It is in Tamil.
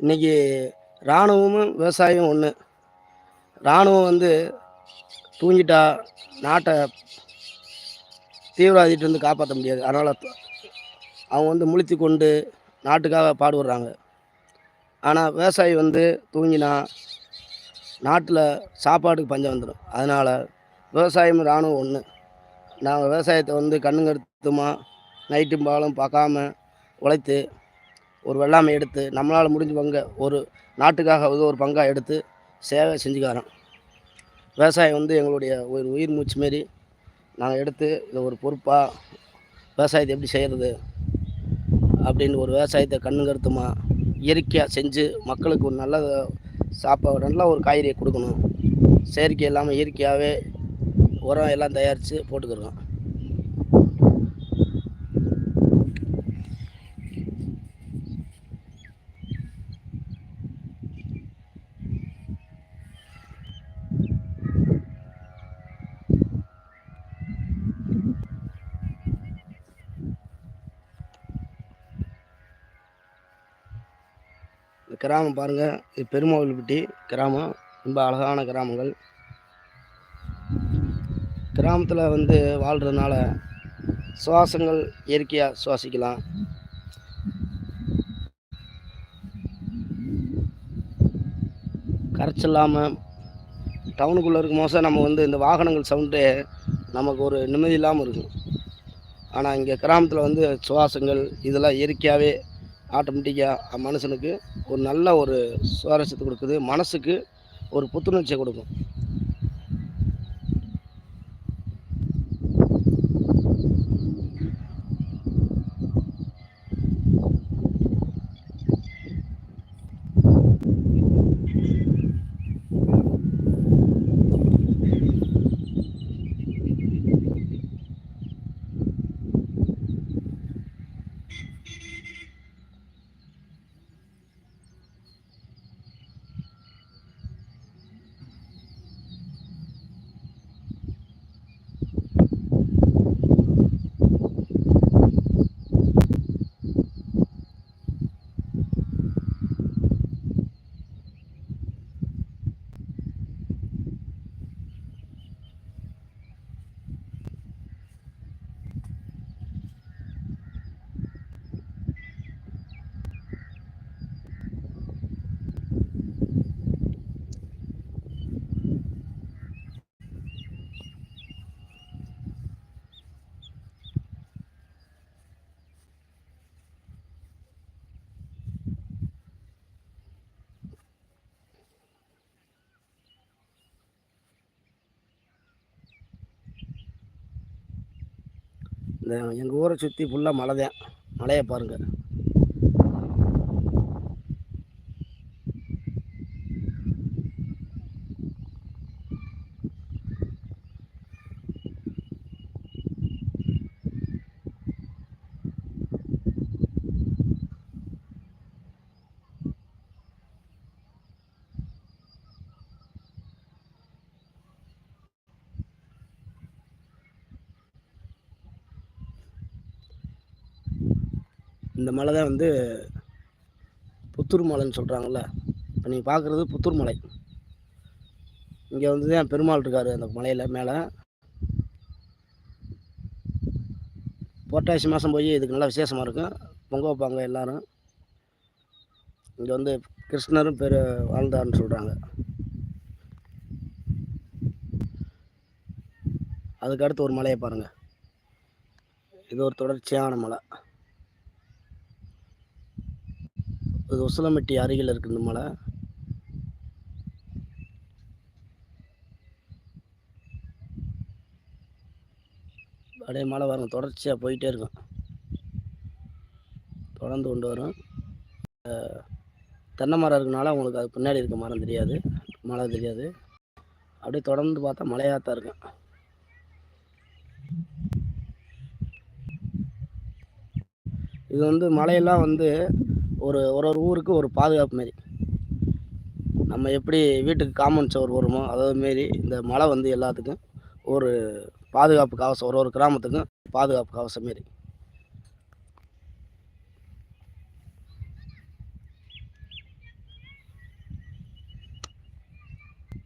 இன்றைக்கி இராணுவமும் விவசாயம் ஒன்று. இராணுவம் வந்து தூங்கிட்டா நாட்டை தீவிரவாதிகிட்டேருந்து காப்பாற்ற முடியாது. அதனால் அவங்க வந்து முழித்து கொண்டு நாட்டுக்காக பாடுபடுறாங்க. ஆனால் விவசாயி வந்து தூங்கினா நாட்டில் சாப்பாட்டுக்கு பஞ்சம் வந்துடும். அதனால் விவசாயமும் இராணுவம் ஒன்று. நாங்கள் விவசாயத்தை வந்து கண்ணுங்கருத்துமா நைட்டும் பகலும் பார்க்காம உழைத்து ஒரு வெள்ளாமை எடுத்து நம்மளால் முடிஞ்ச பங்கை ஒரு நாட்டுக்காக ஒரு பங்காக எடுத்து சேவை செஞ்சுக்காரோம். விவசாயம் வந்து எங்களுடைய ஒரு உயிர் மூச்சு மாரி நாங்கள் எடுத்து இதை ஒரு பொறுப்பாக விவசாயத்தை எப்படி செய்கிறது அப்படின்னு ஒரு விவசாயத்தை கண்ணுங்கருத்துமா இயற்கையாக செஞ்சு மக்களுக்கு ஒரு நல்ல சாப்பாடு, நல்ல ஒரு காய்கறியை கொடுக்கணும். செயற்கை இல்லாமல் இயற்கையாகவே உரம் எல்லாம் தயாரித்து போட்டுக்கிறோம். இந்த கிராமம் பாருங்கள், இது பெருமோவில்பட்டி கிராமம். ரொம்ப அழகான கிராமங்கள். கிராமத்தில் வந்து வாழ்கிறதுனால சுவாசங்கள் இயற்கையாக சுவாசிக்கலாம். கரைச்சல் இல்லாமல் டவுனுக்குள்ளே இருக்கும் போது நம்ம வந்து இந்த வாகனங்கள் சவுண்டு நமக்கு ஒரு நிம்மதி இல்லாமல் இருக்கும். ஆனால் இங்கே கிராமத்தில் வந்து சுவாசங்கள் இதெல்லாம் இயற்கையாகவே ஆட்டோமேட்டிக்காக மனுஷனுக்கு ஒரு நல்ல ஒரு சுவாரஸ்யத்தை கொடுக்குது. மனசுக்கு ஒரு புத்துணர்ச்சியை கொடுக்கும். இந்த எங்கள் ஊரை சுற்றி ஃபுல்லாக மலை தான். மலையை பாருங்கள். இந்த மலை தான் வந்து புத்தூர் மலைன்னு சொல்கிறாங்கள்ல. இப்போ நீங்கள் பார்க்குறது புத்தூர் மலை. இங்கே வந்து தான் பெருமாள் இருக்கார் அந்த மலையில் மேலே. புரட்டாசி மாதம் போய் இதுக்கு நல்லா விசேஷமாக இருக்கும். பொங்க வைப்பாங்க எல்லோரும். இங்கே வந்து கிருஷ்ணரும் வாழ்ந்தார்னு சொல்கிறாங்க. அதுக்கு அடுத்து ஒரு மலையை பாருங்கள். இது ஒரு தொடர்ச்சியான மலை. இது உசிலம்பட்டி அருகில் இருக்குது இந்த மலை. அப்படியே மலை வரும், தொடர்ச்சியாக போயிட்டே இருக்கும். தொடர்ந்து கொண்டு வரும். தென்னை மரம் இருக்கனால அவங்களுக்கு அது பின்னாடி இருக்க மரம் தெரியாது, மலை தெரியாது. அப்படியே தொடர்ந்து பார்த்தா மலையாக தான் இருக்கும். இது வந்து மலையெல்லாம் வந்து ஒரு ஒரு ஊருக்கு ஒரு பாதுகாப்பு மாரி. நம்ம எப்படி வீட்டுக்கு காம்பவுண்ட் சுவர் வருமோ அதாவது மாரி இந்த மலை வந்து எல்லாத்துக்கும் ஒரு பாதுகாப்பு கவசம். ஒரு கிராமத்துக்கும் பாதுகாப்பு கவசம் மாரி.